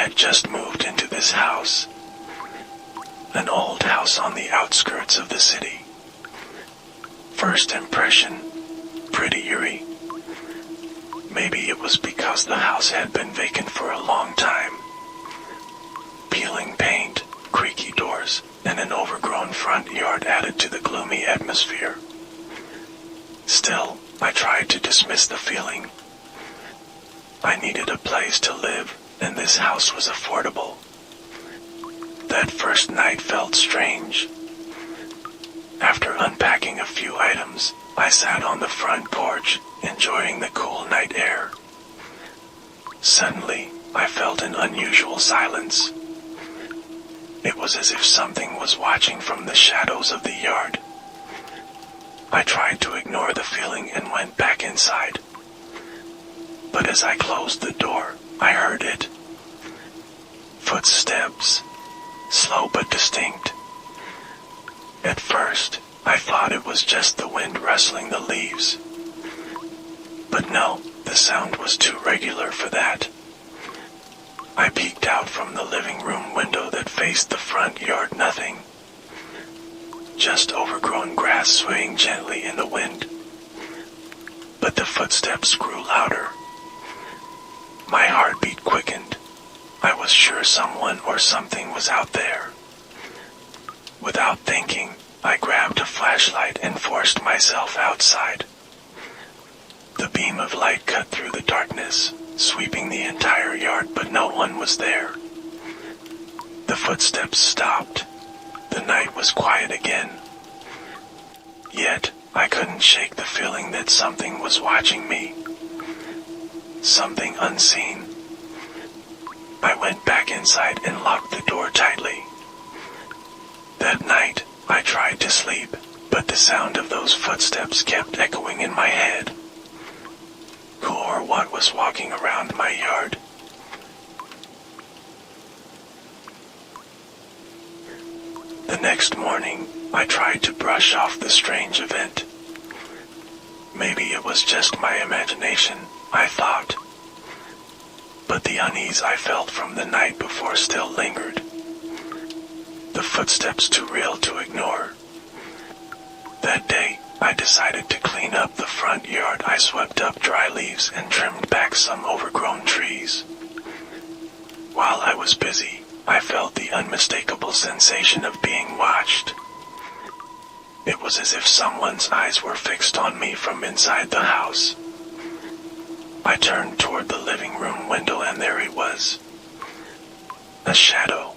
had just moved into this house. An old house on the outskirts of the city. First impression, pretty eerie. Maybe it was because the house had been vacant for a long time. Peeling paint, creaky doors, and an overgrown front yard added to the gloomy atmosphere. Still, I tried to dismiss the feeling. I needed a place to live, and this house was affordable. That first night felt strange. After unpacking a few items, I sat on the front porch, enjoying the cool night air. Suddenly, I felt an unusual silence. It was as if something was watching from the shadows of the yard. I tried to ignore the feeling and went back inside. But as I closed the door, I heard it. Footsteps, slow but distinct. At first, I thought it was just the wind rustling the leaves. But no, the sound was too regular for that. I peeked out from the living room window that faced the front yard. Nothing. Just overgrown grass swaying gently in the wind. But the footsteps grew louder. My heartbeat quickened. I was sure someone or something was out there. Without thinking, I grabbed a flashlight and forced myself outside. The beam of light cut through the darkness, sweeping the entire yard, but no one was there. The footsteps stopped. The night was quiet again. Yet, I couldn't shake the feeling that something was watching me. Something unseen. I went back inside and locked the door tightly. That night, I tried to sleep, but the sound of those footsteps kept echoing in my head. Who or what was walking around my yard? The next morning, I tried to brush off the strange event. Maybe it was just my imagination, I thought. But the unease I felt from the night before still lingered. The footsteps too real to ignore. That day, I decided to clean up the front yard. I swept up dry leaves and trimmed back some overgrown trees. While I was busy, I felt the unmistakable sensation of being watched. It was as if someone's eyes were fixed on me from inside the house. I turned toward the living room window and there he was. A shadow.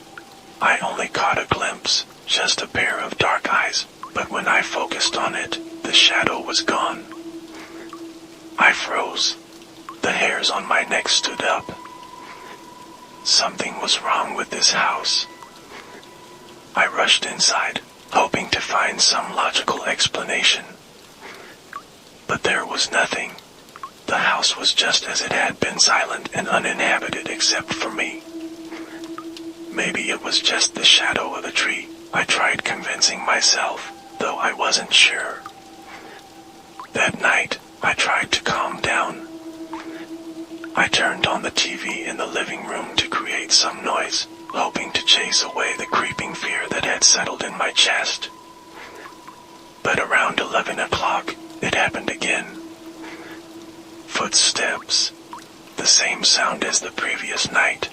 I only caught a glimpse, just a pair of dark eyes, but when I focused on it, the shadow was gone. I froze. The hairs on my neck stood up. Something was wrong with this house. I rushed inside, hoping to find some logical explanation. But there was nothing. The house was just as it had been, silent and uninhabited except for me. Maybe it was just the shadow of a tree, I tried convincing myself, though I wasn't sure. That night, I tried to calm down. I turned on the TV in the living room to create some noise, hoping to chase away the creeping fear that had settled in my chest. But around 11 o'clock, it happened again. Footsteps. The same sound as the previous night.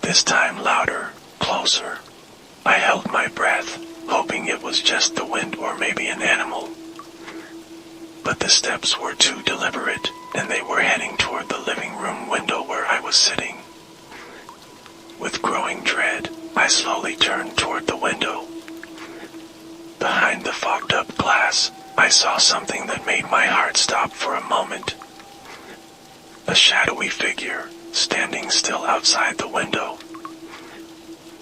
This time louder, closer. I held my breath, hoping it was just the wind or maybe an animal. But the steps were too deliberate, and they were heading toward the living room window where I was sitting. With growing dread, I slowly turned toward the window. Behind the fogged-up glass, I saw something that made my heart stop for a moment. A shadowy figure, standing still outside the window.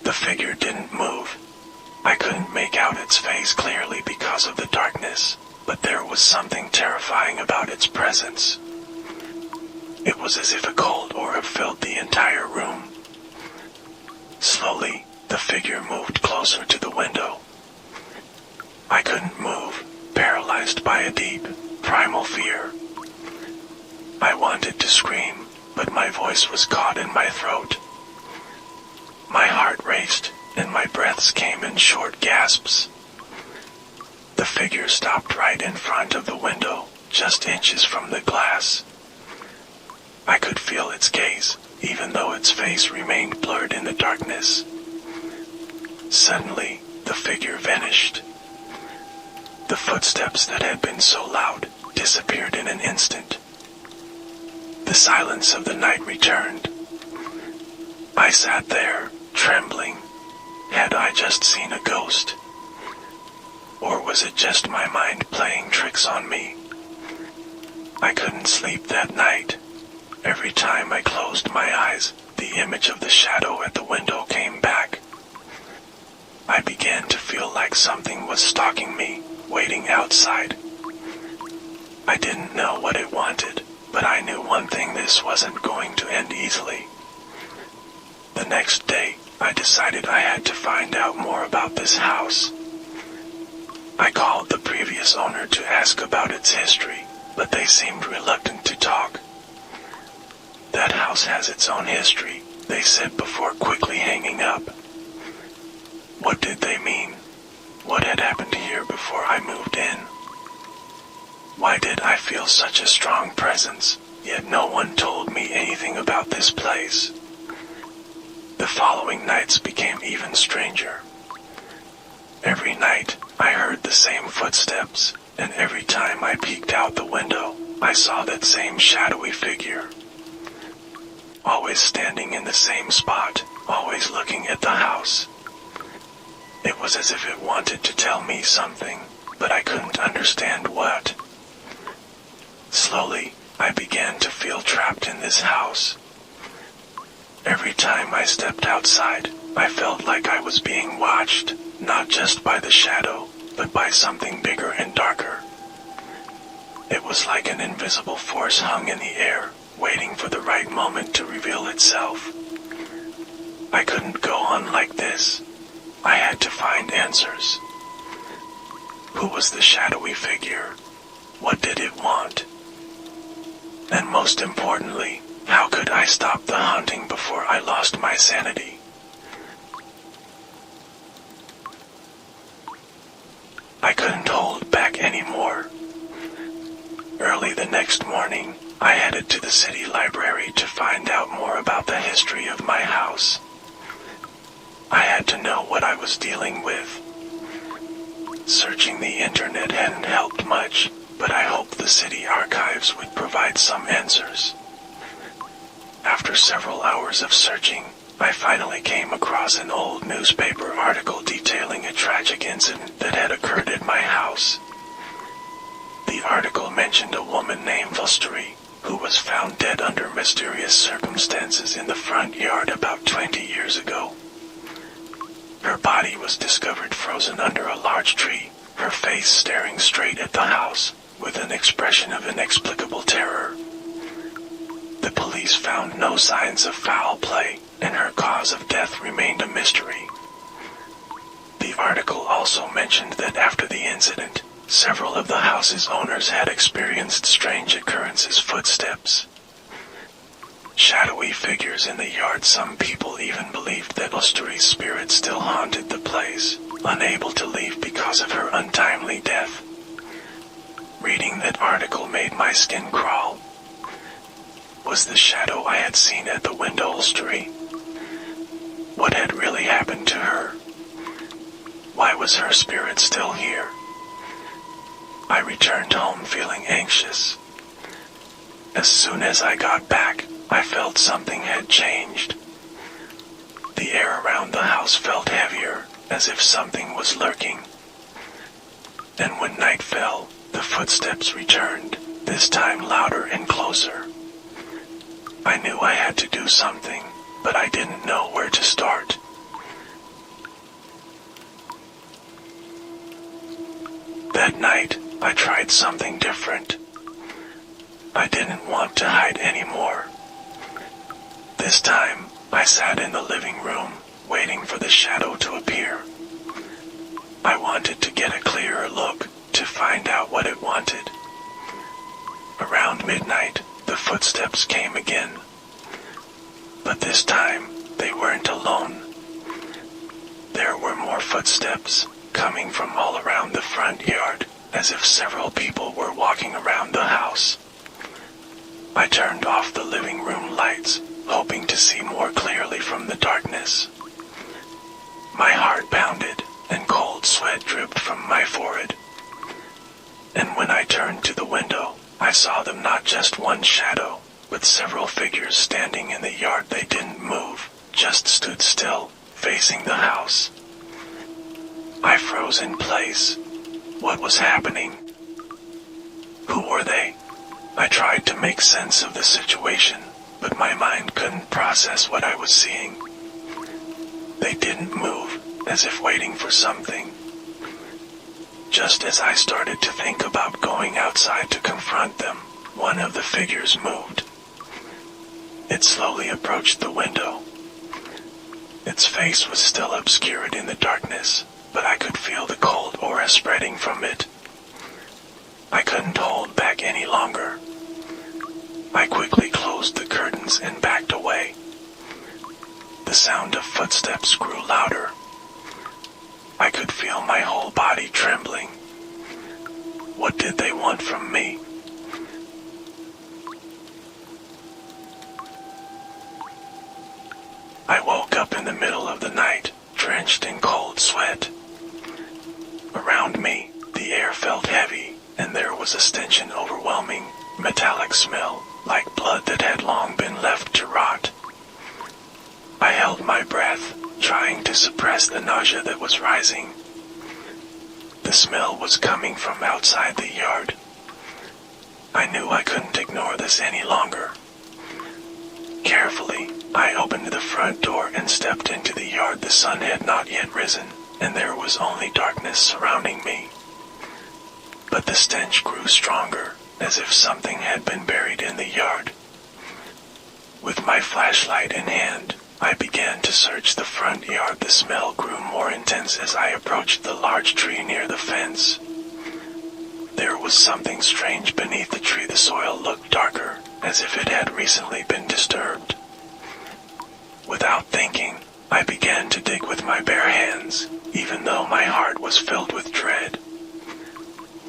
The figure didn't move. I couldn't make out its face clearly because of the darkness, but there was something terrifying about its presence. It was as if a cold aura filled the entire room. Slowly, the figure moved closer to the window. I couldn't move, paralyzed by a deep, primal fear. I wanted to scream, but my voice was caught in my throat. My heart raced, and my breaths came in short gasps. The figure stopped right in front of the window, just inches from the glass. I could feel its gaze, even though its face remained blurred in the darkness. Suddenly, the figure vanished. The footsteps that had been so loud disappeared in an instant. The silence of the night returned. I sat there, trembling. Had I just seen a ghost? Or was it just my mind playing tricks on me? I couldn't sleep that night. Every time I closed my eyes, the image of the shadow at the window came back. I began to feel like something was stalking me, waiting outside. I didn't know what it wanted, but I knew one thing: this wasn't going to end easily. The next day, I decided I had to find out more about this house. I called the previous owner to ask about its history, but they seemed reluctant to talk. That house has its own history, they said before quickly hanging up. What did they mean? What had happened here before I moved in? Why did I feel such a strong presence, yet no one told me anything about this place? The following nights became even stranger. Every night, I heard the same footsteps, and every time I peeked out the window, I saw that same shadowy figure. Always standing in the same spot, always looking at the house. It was as if it wanted to tell me something, but I couldn't understand what. Slowly, I began to feel trapped in this house. Every time I stepped outside, I felt like I was being watched, not just by the shadow, but by something bigger and darker. It was like an invisible force hung in the air, waiting for the right moment to reveal itself. I couldn't go on like this. I had to find answers. Who was the shadowy figure? What did it want? And most importantly, how could I stop the haunting before I lost my sanity? I couldn't hold back anymore. Early the next morning, I headed to the city library to find out more about the history of my house. I had to know what I was dealing with. Searching the internet hadn't helped much, but I hoped the city archives would provide some answers. After several hours of searching, I finally came across an old newspaper article detailing a tragic incident that had occurred at my house. The article mentioned a woman named Vulsteri, who was found dead under mysterious circumstances in the front yard about 20 years ago. Her body was discovered frozen under a large tree, her face staring straight at the house, with an expression of inexplicable terror. The police found no signs of foul play, and her cause of death remained a mystery. The article also mentioned that after the incident, several of the house's owners had experienced strange occurrences: footsteps, shadowy figures in the yard. Some people even believed that Vulsteri's spirit still haunted the place, unable to leave because of her untimely death. Reading that article made my skin crawl. Was the shadow I had seen at the window Vulsteri? What had really happened to her? Why was her spirit still here? I returned home feeling anxious. As soon as I got back, I felt something had changed. The air around the house felt heavier, as if something was lurking. And when night fell, the footsteps returned, this time louder and closer. I knew I had to do something, but I didn't know where to start. That night, I tried something different. I didn't want to hide anymore. This time, I sat in the living room, waiting for the shadow to appear. I wanted to get a clearer look, to find out what it wanted. Around midnight, the footsteps came again, But this time, they weren't alone. There were more footsteps, coming from all around the front yard, as if several people were walking around the house. I turned off the living room lights, hoping to see more clearly from the darkness. My heart pounded, and cold sweat dripped from my forehead. And when I turned to the window, I saw them not just one shadow, but several figures standing in the yard. They didn't move, just stood still, facing the house. I froze in place. What was happening? Who were they? I tried to make sense of the situation, but my mind couldn't process what I was seeing. They didn't move, as if waiting for something. Just as I started to think about going outside to confront them, one of the figures moved. It slowly approached the window. Its face was still obscured in the darkness, but I could feel the cold aura spreading from it. I couldn't hold back any longer. I quickly closed the curtains and backed away. The sound of footsteps grew louder. I could feel my whole body trembling. What did they want from me? I woke up in the middle of the night, drenched in cold sweat. Around me, the air felt heavy, and there was a stench, an overwhelming, metallic smell, like blood that had long been left to rot. I held my breath, trying to suppress the nausea that was rising. The smell was coming from outside the yard. I knew I couldn't ignore this any longer. Carefully, I opened the front door and stepped into the yard. The sun had not yet risen, and there was only darkness surrounding me. But the stench grew stronger, as if something had been buried in the yard. With my flashlight in hand, I began to search the front yard. The smell grew more intense as I approached the large tree near the fence. There was something strange beneath the tree. The soil looked darker, as if it had recently been disturbed. Without thinking, I began to dig with my bare hands, even though my heart was filled with dread.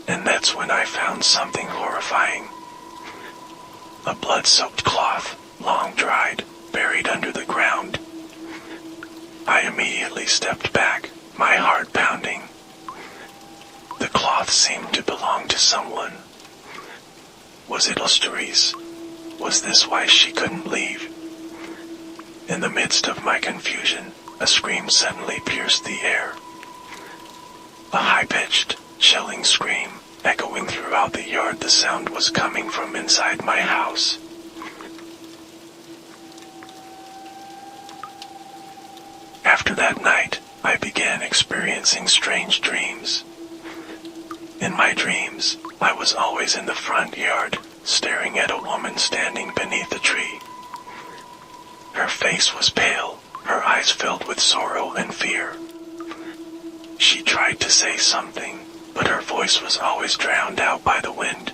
And that's when I found something horrifying. A blood-soaked cloth, long dried, buried under the ground. I immediately stepped back, my heart pounding. The cloth seemed to belong to someone. Was it Osteries? Was this why she couldn't leave? In the midst of my confusion, a scream suddenly pierced the air. A high-pitched, chilling scream, echoing throughout the yard. The sound was coming from inside my house. After that night, I began experiencing strange dreams. In my dreams, I was always in the front yard, staring at a woman standing beneath the tree. Her face was pale, her eyes filled with sorrow and fear. She tried to say something, but her voice was always drowned out by the wind.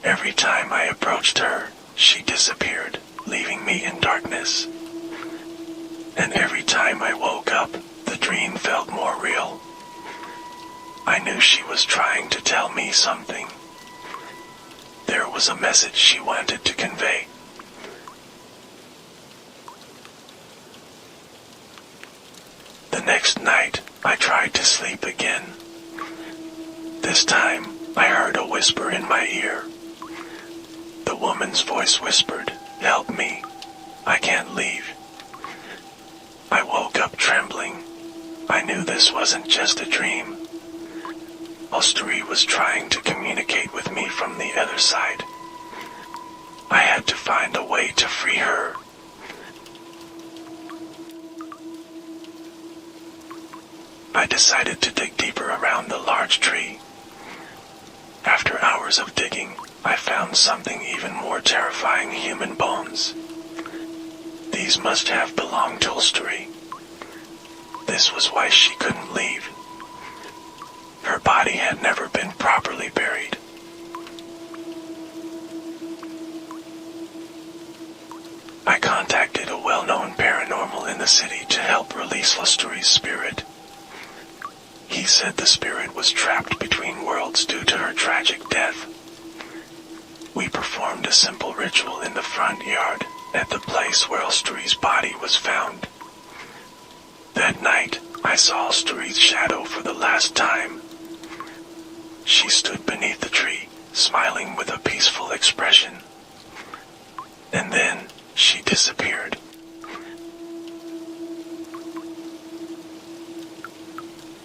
Every time I approached her, she disappeared, leaving me in darkness. And every time I woke up, the dream felt more real. I knew she was trying to tell me something. There was a message she wanted to convey. The next night, I tried to sleep again. This time, I heard a whisper in my ear. The woman's voice whispered, "Help me. I can't leave." I woke up trembling. I knew this wasn't just a dream. Osteries was trying to communicate with me from the other side. I had to find a way to free her. I decided to dig deeper around the large tree. After hours of digging, I found something even more terrifying: human bones. These must have belonged to Osteries. This was why she couldn't leave. Her body had never been properly buried. I city to help release Lesturi's spirit. He said the spirit was trapped between worlds due to her tragic death. We performed a simple ritual in the front yard, at the place where Lesturi's body was found. That night, I saw Lesturi's shadow for the last time. She stood beneath the tree, smiling with a peaceful expression. And then, she disappeared.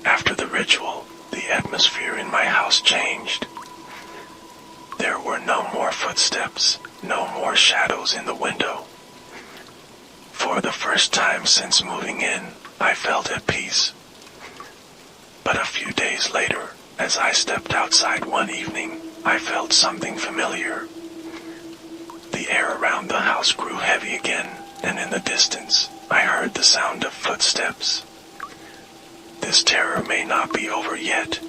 After the ritual, the atmosphere in my house changed. There were no more footsteps, no more shadows in the window. For the first time since moving in, I felt at peace. But a few days later, as I stepped outside one evening, I felt something familiar. The air around the house grew heavy again, and in the distance, I heard the sound of footsteps. This terror may not be over yet,